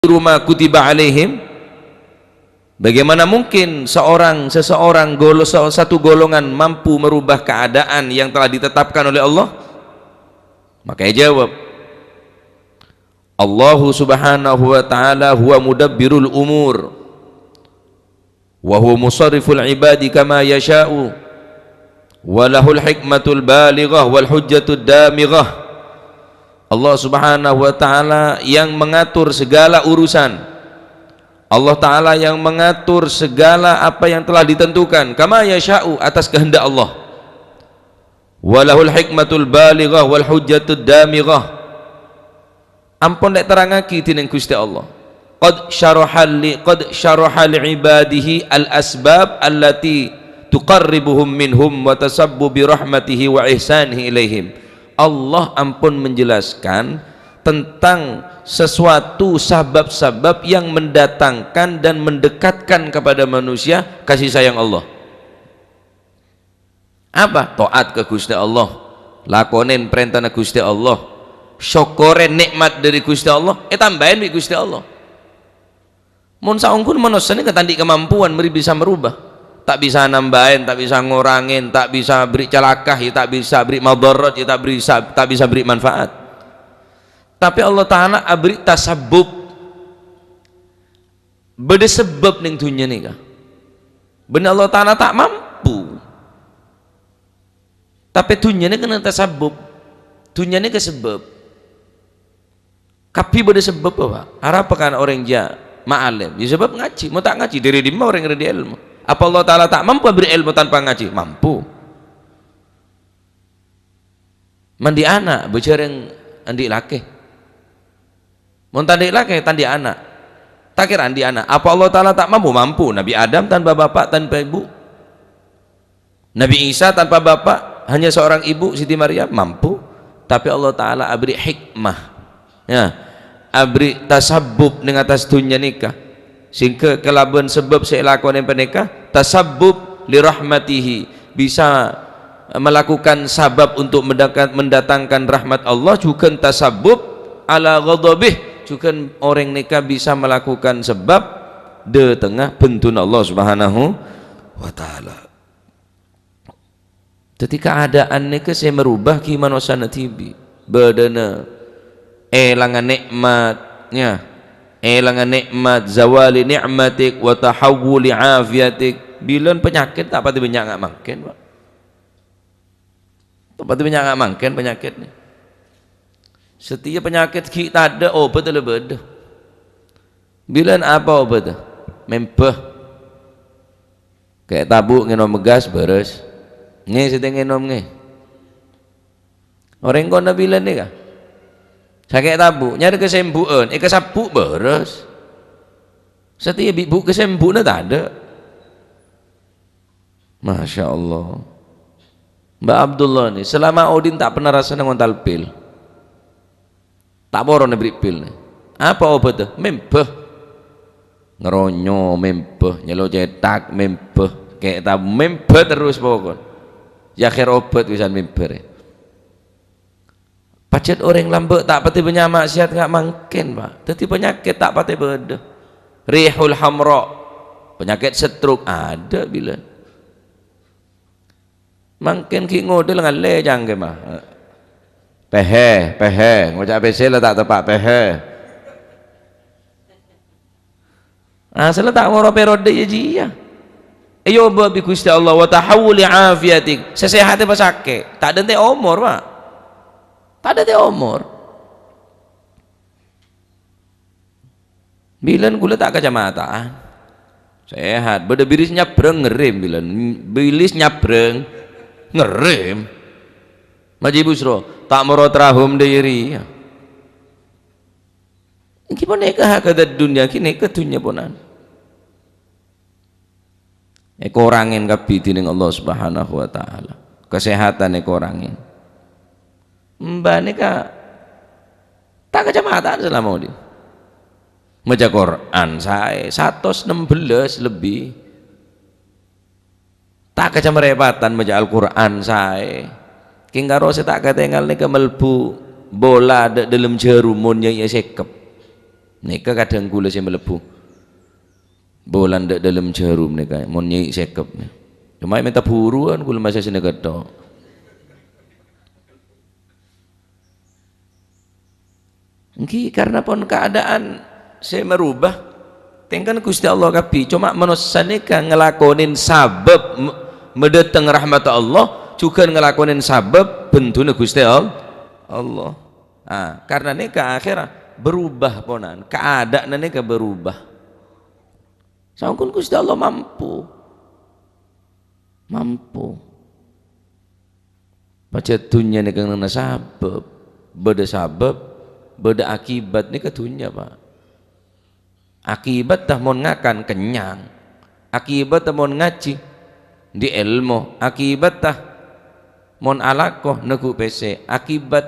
ma kutiba alaihim. Bagaimana mungkin seseorang satu golongan mampu merubah keadaan yang telah ditetapkan oleh Allah? Makanya jawab, Allah subhanahu wa ta'ala huwa mudabbirul umur wa huwa musarriful ibadi kama yasha'u wa lahul hikmatul balighah wal hujjatud damighah. Allah subhanahu wa ta'ala yang mengatur segala urusan, Allah ta'ala yang mengatur segala apa yang telah ditentukan kama yasha'u, atas kehendak Allah. Walahul hikmatul balighah wal hujjatud damighah. Ampun lek terangaki tining Gusti Allah, qad syaraha li ibadihi al asbab allati tuqarribuhum minhum wa tasabbu bi rahmatihi wa ihsanihi ilaihim. Allah ampun menjelaskan tentang sesuatu sabab-sabab yang mendatangkan dan mendekatkan kepada manusia kasih sayang Allah. Apa? Taat ke Gusti Allah, lakonin perintah Gusti Allah, syukurin nikmat dari Gusti Allah, tambahin di Gusti Allah. Mun saungkun manusia ini ketandik kemampuan meri bisa merubah, tak bisa nambahin, tak bisa ngurangin, tak bisa beri celakah, ya tak bisa beri madarat, ya tak bisa beri manfaat. Tapi Allah Ta'ala beri tasabbub, beda sebab ning dunia ni kah. Benar Allah Ta'ala tak mampu, tapi dunia ni kena tasabbub, dunia ni ke sebab. Kapi beda sebab apa? Harapakan orang dia ma'alim, ya sebab ngaji, mau tak ngaji diri di orang yang ada ilmu. Apa Allah Ta'ala tak mampu beri ilmu tanpa ngaji? Mampu. Mandi anak bicara yang andi laki, mau tandi laki tandi anak, tak kira andi anak. Apa Allah Ta'ala tak mampu? Mampu. Nabi Adam tanpa bapak tanpa ibu, Nabi Isa tanpa bapak hanya seorang ibu Siti Maryam, mampu. Tapi Allah Ta'ala beri hikmah, ya, beri tasabbub dengan atas dunia nikah, sehingga kelaban sebab saya lakukan yang pernikah tasabbub li rahmatihi, bisa melakukan sabab untuk mendatangkan rahmat Allah, juga tasabbub ala ghadabih, juga orang nikah bisa melakukan sebab de tengah bentun Allah subhanahu wa ta'ala. Ketika keadaan nikah saya merubah gimana sana tibi bedana elangan nikmatnya, elangan nikmat, zawali ni'matik wa tahawuli afiatik. Bilan penyakit tak pati banyak nggak makin Pak, tak pati banyak nggak makin penyakit nih. Setiap penyakit kita ada obat lebih ada. Bilan apa obat? Mempeh kayak tabuk ngenom gas beres nge sedang ngenom nge orang kona bilan nih kah sakit tabuk nyari kesembuhan kesabuk beres. Setiap ibu kesembuhan tak ada. Masya Allah. Mbak Abdullah nih selama Odin tak pernah rasa ngontal pil, tak boron beri pil nih. Apa obatnya? Mempeh ngeronyo, mempeh nyelo cetak, mempeh kayak tabuk, mempeh terus pokok ya akhir obat bisa mempeh. Pacet orang lambek tak pati banyak maksiat nggak mungkin Pak. Tapi penyakit tak pati beda. Rihul hamra, penyakit stroke ada bila. Mungkin ki ngode dengan le jangan mah. Pehe, ngocak PC lah tak tepat pehe. Asal tak ngoro perode ya jia. Ayo babi Gusti Allah wa tahawuli afiatik. Sesehatnya pas sakit, tak ada teh umur Pak. Tak ada teh umur. Bilan gula tak kecamataan. Sehat, beda bilis nyabreng ngerem bilan. Bilis nyabreng ngerem. Maji busro, tak merot rahum diri. Gimana nekah ke dunia kini ke dunia ponan. Korangin kabeh ning Allah Subhanahu wa taala. Kesehatan korangin. Mbak nika tak kecamatan selama ini. Maca Quran saya 116 lebih. Tak kecamrepatan maca Al-Quran saya. King karo tak ketinggal nika melbu bola dalam jerumun yang sekep. Nika kadang kula sing mlebu bolan ndak dalam jarum nika mon nyik sekep. Cuma minta buruan kula masa sini ketok. Nggih karena pun keadaan saya merubah tengkan Gusti Allah kapi cuma manusia nika ngelakonin sabab mendatang rahmat Allah juga ngelakonin sabab bentune Gusti Allah. Ah, karena nika akhirnya berubah ponan keadaan nika berubah. Sampun Gusti Allah mampu. Baca dunia nika nana sabab, beda sabab, beda akibat nika dunia Pak. Akibat dah mon ngakan kenyang, akibat dah mon ngaji di ilmu, akibat dah mon alakoh nagu PC, akibat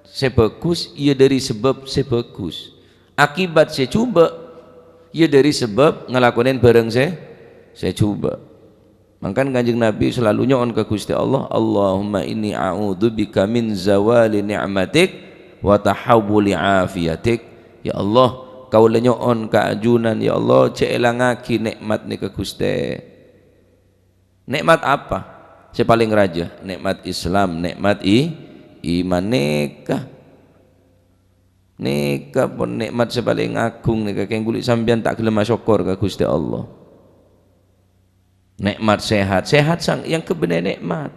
sebagus ia dari sebab sebagus, akibat saya coba ia dari sebab ngelakonin bareng saya coba. Mangkan Kanjeng Nabi selalu nyoon ke Gusti Allah, Allahumma inni a'udzubika min zawali ni'matik wa tahawuli afiyatik. Ya Allah, kau lenyoon keajunan, ya Allah ceelangaki nikmat ni ke Gusti. Nikmat apa? Saya paling raja, nikmat Islam, nikmat iman nikah. Nikah pun nikmat sepaling agung nikah keng kulit sampean tak gelem syukur ke Gusti Allah. Nikmat sehat sang yang kebenar nikmat.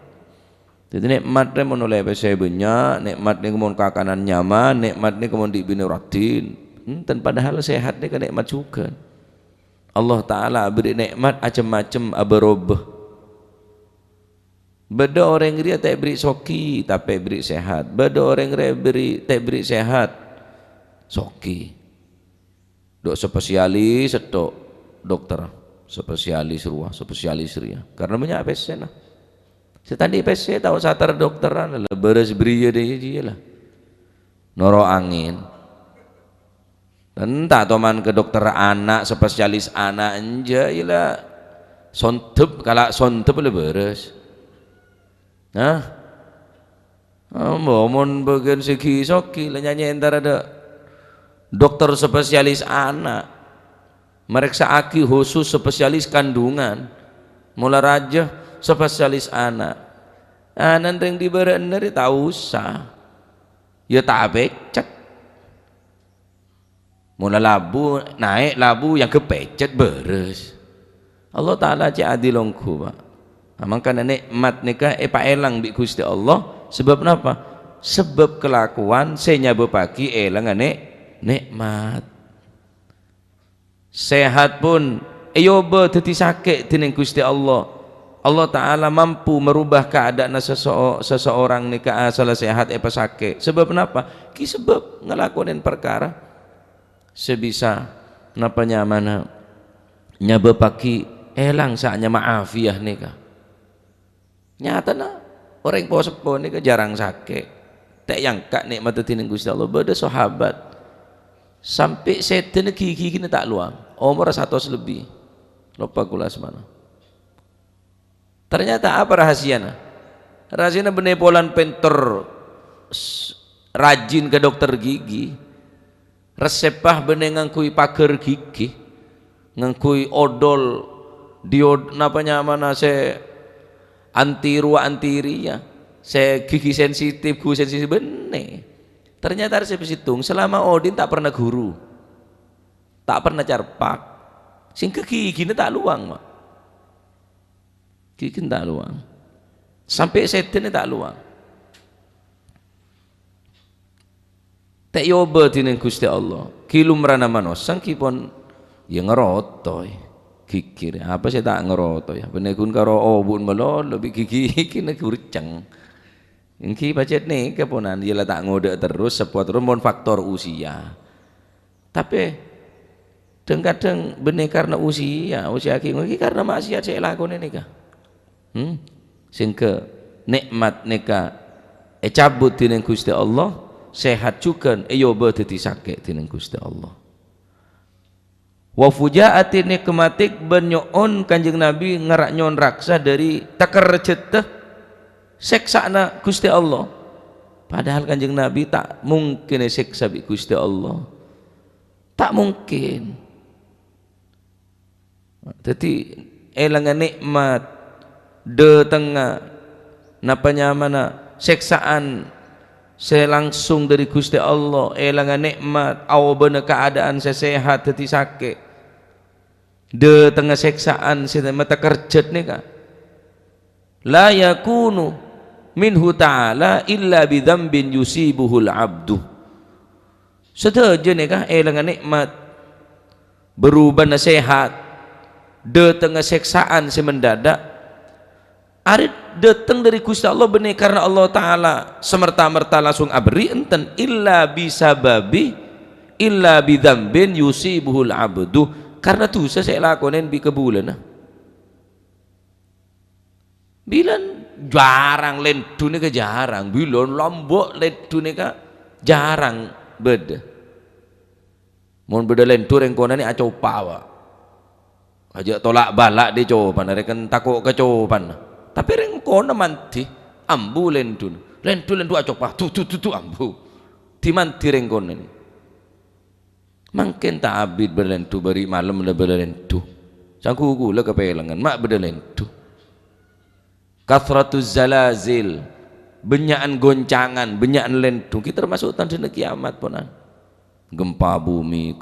Jadi nikmat ni menoleh saya banyak, nikmat ni kemun kakanan nyaman, nikmat ni kemun dibina ratin. Dan padahal sehat ni kan nikmat juga. Allah Taala beri nikmat macam-macam abarobah. Beda orang dia tak beri soki tapi beri sehat. Beda orang dia beri tak beri sehat soki. Dok spesialis atau dokter. Spesialis ruah, spesialis ria. Karena banyak PC lah. Setadi PC tahu satar dokteran lah, beres beria dia lah. Noro angin. Dan tak toman ke dokter anak, spesialis anak enja ialah sontep kalau sontep le beres. Nah, momon bagian segi soki lah nyanyi antara ada dokter spesialis anak. Mereka aki khusus spesialis kandungan, mula raja spesialis anak. Anak yang diberi dari tak usah, ya tak becek. Mula labu naik labu yang kepecet beres. Allah Taala cik adil longku Pak. Makanya nikmat nikah pak elang bi Gusti Allah. Sebab kenapa? Sebab kelakuan saya nyabu pagi elang nikmat. Sehat pun ayoba teti sakit tining Gusti Allah. Allah Taala mampu merubah keadaan seseorang ni ke asal sehat apa sakit. Sebab kenapa? Ki sebab ngelakonin perkara sebisa napa nyamana nyaba paki elang saatnya maafiah nikah. Nyata na orang posepo nikah jarang sakit. Tak yang kak nikmat tining Gusti Allah. Beda sahabat sampai setan gigi kini tak luang umur 100 lebih lupa kula semana. Ternyata apa rahasianya? Rahasianya benepolan pentor rajin ke dokter gigi, resepah bene ngangkui pagar gigi, ngangkui odol diod napanya mana se antirua antiria se gigi sensitif gu sensitif bene. Ternyata resep situng selama Odin tak pernah guru, tak pernah carpak, sing gigi tak luang mak, gigi tak luang, sampai setan tak luang. Tak yoba tining Gusti Allah, kilumrana manosang kipon yang ngerotoy, gigi apa saya tak ngerotoy, benekun karo obun melol lebih gigi kena kurcang. Engki pacet nih keponan dia lah tak ngode terus sepuat rumpun faktor usia. Tapi kadang benih karena usia ki karena maksiat saya lakukan ini kah? Sehingga nikmat nika cabut tining Gusti Allah, sehat juga ayoba teti sakit tining Gusti Allah. Wa fujaati nikmatik benyoon Kanjeng Nabi ngerak nyon raksa dari takar ceteh seksana Gusti Allah. Padahal Kanjeng Nabi tak mungkin seksa bi Gusti Allah. Tak mungkin. Jadi elangan nikmat de tengah napanya mana seksaan saya langsung dari Gusti Allah, elangan nikmat aw bener keadaan saya sehat hati sakit de tengah seksaan saya mata kerjet nih kak la yakunu minhu ta'ala illa bidzambin yusibuhul abdu. Sedaja nih kak elangan nikmat berubah nasihat de tengah seksaan saya mendadak arit datang dari Gusti Allah benih karena Allah Ta'ala semerta-merta langsung abri enten illa bisababi illa bidzambin yusibuhul abdu, karena dosa saya lakonin bi kebulan bilan jarang lentu nih jarang bilan lombok lentu nih jarang beda mohon beda lentu rengkona nih acau pawa aja tolak balak di coban rekan takut kecoban tapi rengkona manti ambu lentu acopah tu ambu di manti rengkona ini makin tak abid berlentu beri malam le berlentu sangku gula kepelangan mak berlentu kathratuz zalazil benyaan goncangan benyaan lentu kita termasuk tanda kiamat ponan gempa bumi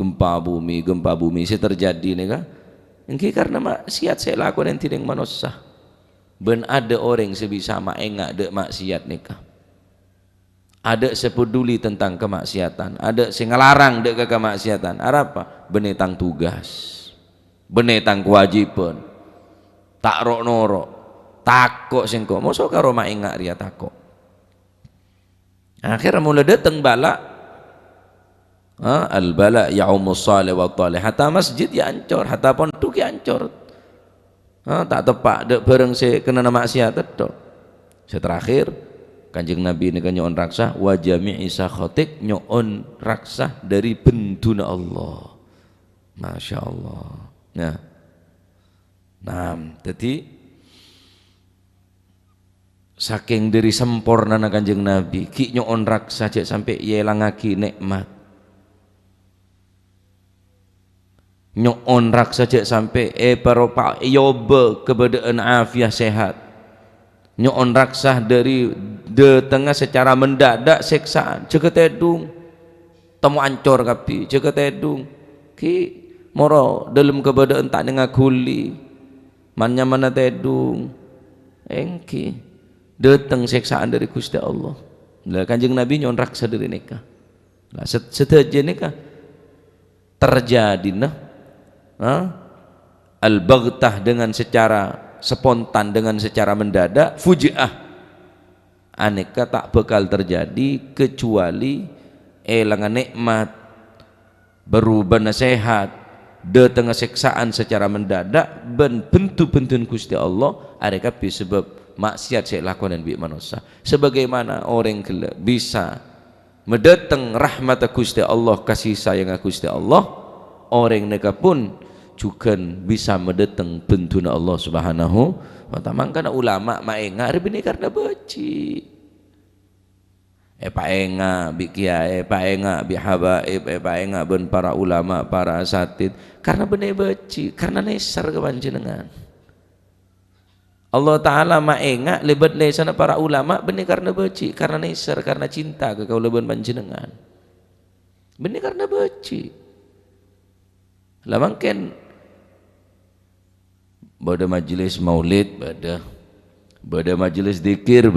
saya terjadi nih kan ini karena maksiat saya lakukan yang tidak manusia. Ben ada orang sebisa maenga dek maksiat nikah. Ada sepeduli tentang kemaksiatan, ada sing ngelarang dek ke kemaksiatan. Apa? Benetang tugas, benetang kewajiban. Tak rok norok, takok sing kok. Mosok karo maenga ria takok. Akhirnya mulai datang bala. Al bala yaumus salih wa talih. Hatta masjid ya ancor, hatta pondok ya ancor. Tak tepak dek bareng saya kena nama maksiat itu. Saya terakhir Kanjeng Nabi ini kan nyon raksa wa jami'i sakhatik nyon raksa dari bentuna Allah. Masya Allah. Nah, jadi saking dari sempurna Kanjeng Nabi ki nyon raksa cek sampai yelangaki nikmat. Nyon raksa cek sampai paropa yobe keberadaan afiah sehat. Nyon raksa dari de tengah secara mendadak seksaan ceket edung temu ancor kapi ceket edung ki moro dalam keberadaan tak ngakuli mannya mana tedung engki datang seksaan dari Gusti Allah. Lah Kanjeng Nabi nyon raksa dari nikah. Lah setelah nikah terjadi al-baghtah dengan secara spontan dengan secara mendadak fujiah aneka tak bakal terjadi kecuali elangan nikmat berubah nasihat de tengah seksaan secara mendadak ben bentu-bentun Gusti Allah areka sebab maksiat saya lakukan bi manusia sebagaimana orang bisa mendatang rahmat Gusti Allah kasih sayang Gusti Allah orang mereka pun juga bisa mendatang bentuna Allah Subhanahu wa ta'ala. Mangkana ulama maenga ini karena beci paenga bi kiai paenga bi habaib paenga ben para ulama para asatid karena bener beci karena nesar kepanjenengan Allah Ta'ala maenga lebat lesana para ulama bener karena beci karena nesar karena cinta ke kaulaban panjenengan bener karena beci lah mungkin pada majelis maulid pada majelis zikir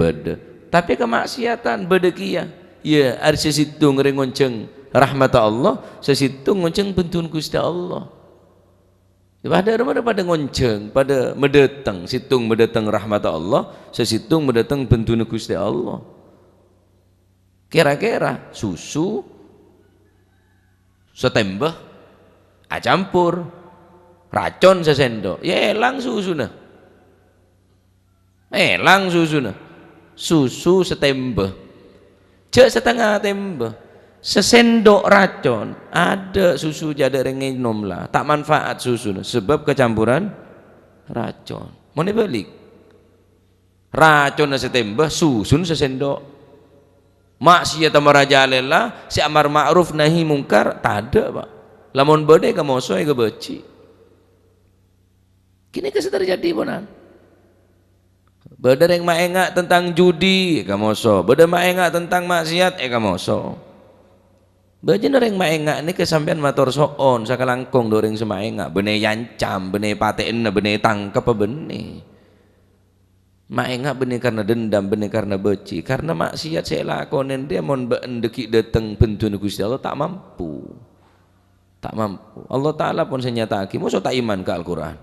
tapi kemaksiatan bedekia ya ada sesitung rengonceng rahmat Allah sesitung ngonceng bentun Gusti Allah pada ngonceng pada medeteng situng medeteng rahmat Allah sesitung medeteng bentun Gusti Allah kira-kira susu setembah campur racun sesendok ya elang susuna susu setembah cek setengah tembah sesendok racun ada susu jada renginom lah tak manfaat susu sebab kecampuran racun mau balik racun setembah susun sesendok maksiat marajalela si amar ma'ruf nahi mungkar tak ada Pak lamun bede ka moso ke beci. Kini kasi terjadi bonan. Bede yang maenga tentang judi ka moso, bede maenga tentang maksiat ka moso. Bede yang maenga ni kesampean matur soon sakalangkong doreng semaenga, bene yancam, bene paten, bene tangkap bene. Maenga bene karena dendam, bene karena beci, karena maksiat saya lakonin dia mon beendeki dateng pentun Gusti Allah tak mampu. Tak mampu. Allah Ta'ala pun senyataki, musuh tak iman ke Al-Quran.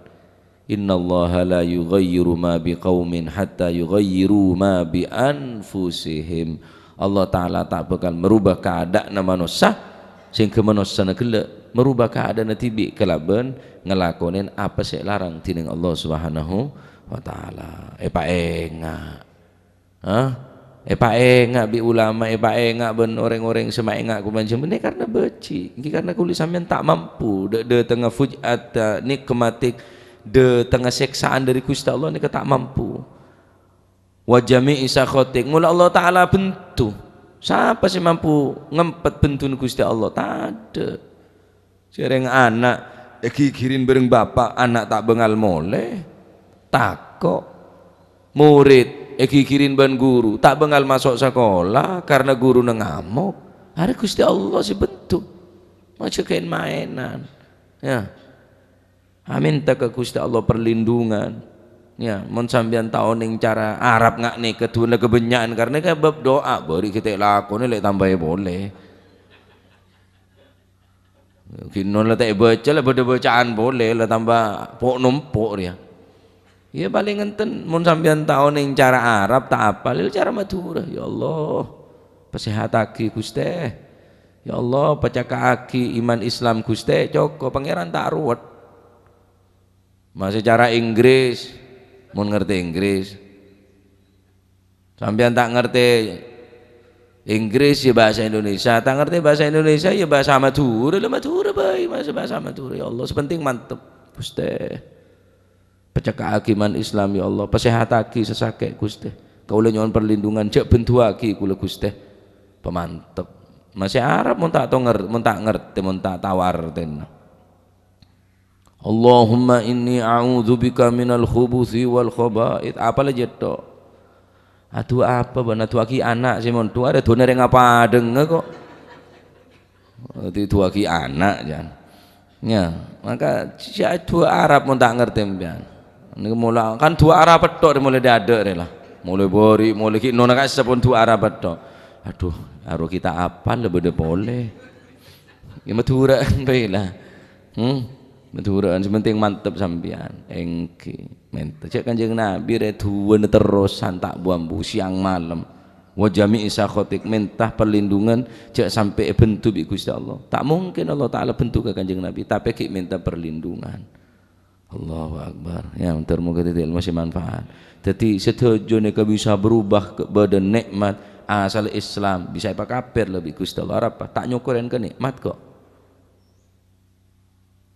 Innallaha la yughayyiru ma biqaumin hatta yughayyiru ma bi anfusihim. Allah Ta'ala tak bakal merubah keadaan manusia sehingga manusia nakela merubah keadaan tibi kelaban ngelakonin apa sih larang tining Allah Subhanahu wa Ta'ala. Paenga. Hah? Paenga bi ulama, paenga ben orang-orang semaenga ku macam ini karena beci. Ini karena kulit sampean tak mampu de tengah fujat nikmatik de tengah seksaan dari Gusti Allah ni tak mampu. Wa jami'i sakhatik. Mula Allah Ta'ala bentu. Siapa sih mampu ngempet bentun Gusti Allah? Tak ada. Sereng anak kikirin bareng bapak, anak tak bengal moleh. Takok murid kikirin ban guru tak bengal masuk sekolah karena guru ngamuk. Hari Gusti Allah sih bentuk macam kain mainan ya. Amin tak ke Gusti Allah perlindungan ya. Mun sampean tahu ning cara Arab ngak nih kedua kebenyaan karena kan bab doa beri kita lakone lek tambah boleh. Kinon lah tak baca lah bacaan boleh lah tambah pok numpuk dia. Ya paling ngenten mun sampean tahu ning cara Arab tak apal cara Madura. Ya Allah pesehataki Gusti. Ya Allah pacakaki iman Islam Gusti Joko pangeran tak ruwet. Masih cara Inggris mun ngerti Inggris. Sampean tak ngerti Inggris ya bahasa Indonesia, tak ngerti bahasa Indonesia ya bahasa Madura. Lah Madura bae masih bahasa Madura. Ya Allah sepenting mantep Gusti. Pecaka akiman Islam ya Allah pesehataki sesake Gusti kaula nyuwun perlindungan cek bentuaki kula Gusti pemantep masih Arab mun tak ngerti mun tak tawarten. Allahumma inni a'udzubika minal khubuthi wal khaba'ith apalah jetok aduh apa bana tuaki anak sih mun tu ada doner yang apa denge kok tuaki anak jan ya maka si dua Arab mun tak ngerti mbian. Ini mula kan dua arah petok mulai diada lah, mulai bori, mulai kita nona kasih pun dua arah petok. Aduh, aruh kita apa lebih boleh. Ya Madura baiklah, Maduraan sementing mantep sampean, engki, mentah. Cek Kanjeng Nabi retuan terus tak buambu siang malam. Wajami isakhotik mentah perlindungan cek sampai bentuk bi Gusti Allah. Tak mungkin Allah Taala bentuk ke Kanjeng Nabi, tapi kita minta perlindungan. Allahu Akbar ya muga titik masih manfaat. Jadi setuju nek bisa berubah kepada nikmat asal Islam bisa apa kafir lebih Gusti Allah apa tak nyukurin ke nikmat kok.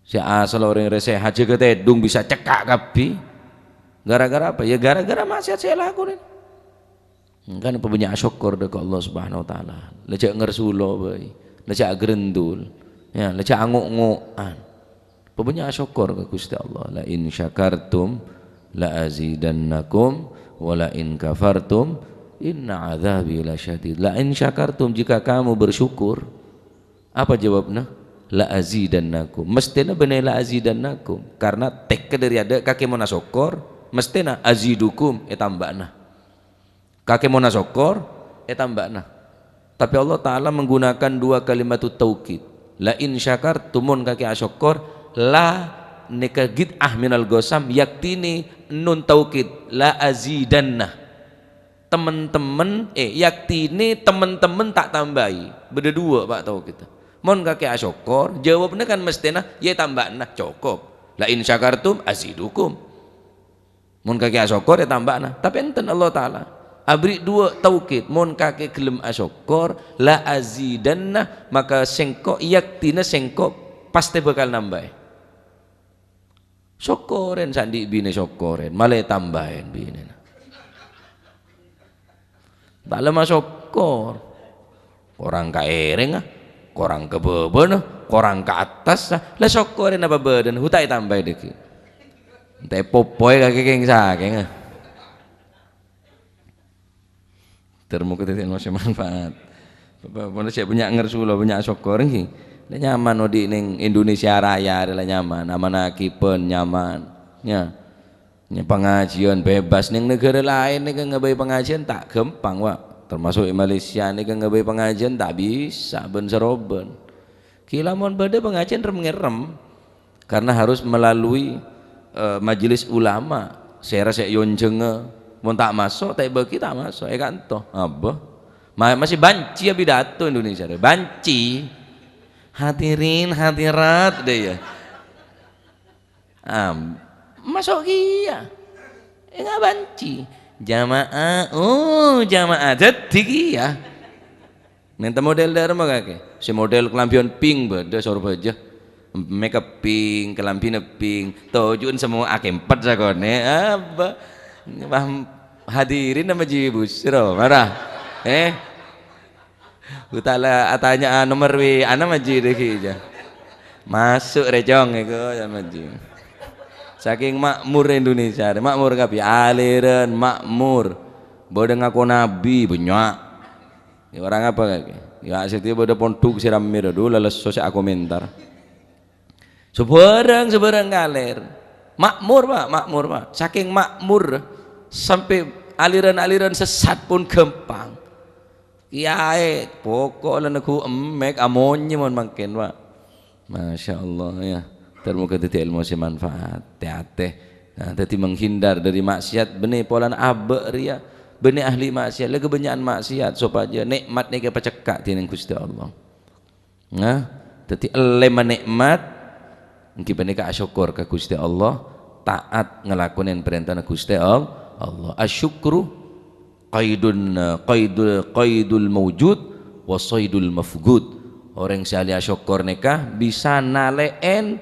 Si asal orang reseh haji ketedung bisa cekak kapi gara-gara apa ya gara-gara maksiat saya lakukan kan punya syukur dekat Allah Subhanahu wa taala lecak ngersulo bae lecak gerendul ya lecak anguk-ngukan punya syukur ke Gusti Allah. La in syakartum la azidannakum wa la in kafartum inna adzabi lasyadid. La in syakartum jika kamu bersyukur apa jawabnya? La azidannakum. Mestinya benar la azidannakum karena tek dari ada kaki mau syukur mestinya azidukum tambahna. Kaki mau syukur tambahna. Tapi Allah Taala menggunakan dua kalimat taukid. La in syakartumun kaki syukur la nikagid minal gosam yaktini nun taukid la azidanna teman-teman yaktini teman-teman tak tambahi beda dua Pak tahu kita mon kakek asyokor jawabnya kan mestinya ya tambahna cukup la in syakartum azidukum mon kakek asyokor ya tambahna tapi enten Allah Ta'ala abri dua taukid mon kakek gelem asyokor la azidanna maka sengkok yaktina sengkok pasti bakal nambah syukurin sandi bine syukurin malah tambahin bine tak lemah syukur orang kaering korang ke bawah korang ke atas lah syukurin apa badan hutai tambah deki teh popoy kaki keng saking termuka teh masih manfaat mana saya punya ngersulo punya syukur nggih nyaman di ning Indonesia Raya adalah nyaman amanah kipen nyaman nya pengajian bebas ning negara lain nih kan ngebai pengajian tak gampang Wak termasuk di Malaysia nih kan ngebai pengajian tak bisa ben seroben kilamun bade pengajian rem karena harus melalui majelis ulama saya rasa yonjenge mau tak masuk tak bagi tak masuk kan toh apa masih banci ya pidato Indonesia deh banci hadirin hadirat deh ya masuk iya enggak banci jamaah jamaah jadi iya nanti model dari mana kake si model kelampion pink beda sorba aja make up pink kelampion pink tujuan semua akempet sakone apa hadirin nama jibusro marah utala atanya nomor wi ana maji deki aja masuk rejong itu ya maji saking makmur Indonesia makmur kapi aliran makmur bodoh ngaku nabi banyak ya orang apa kaki ya setiap bodoh ponduk siram miru dulu lalu sosial komentar seberang ngalir makmur pak saking makmur sampai aliran-aliran sesat pun gampang kiai pokok lah aku emek amonnya mon makin pak masya Allah ya termuka titik ilmu si manfaat teh nah tadi menghindar dari maksiat benih polan abe ria benih ahli maksiat lagi kebanyakan maksiat supaya nikmat nih kepecekak tining Gusti Allah nah tadi lema nikmat kita nih syukur ke Gusti Allah taat ngelakuin perintah Gusti Allah asyukru qaidul mawjud wa saydul mafgud orang salih syukur nikah bisa naleen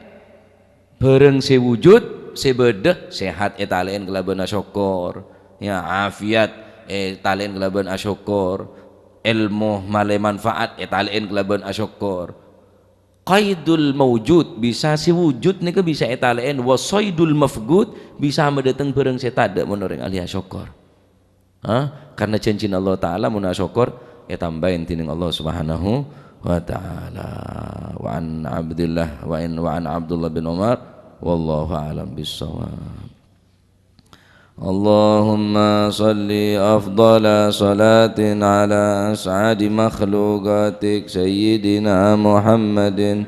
bareng sewujud sebedeh sehat etalen kelaban asyukur ya afiat etalen kelaban asyukur ilmu male manfaat etalen kelaban asyukur qaidul mawjud bisa sewujud nika bisa etalen wasaidul mafgud bisa mendatang bareng setada mun orang ahli asyukur karena janji Allah taala mun asyukur tambahin tining Allah subhanahu wa ta'ala wa an Abdullah wa an Abdullah bin Umar wallahu a'lam bissawab Allahumma salli afdala salatin ala as'adi makhluqatik sayyidina Muhammadin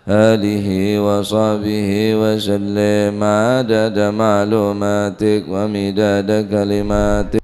alihi wa sahbihi wa sallim adada ma'lumatik wa midada kalimatik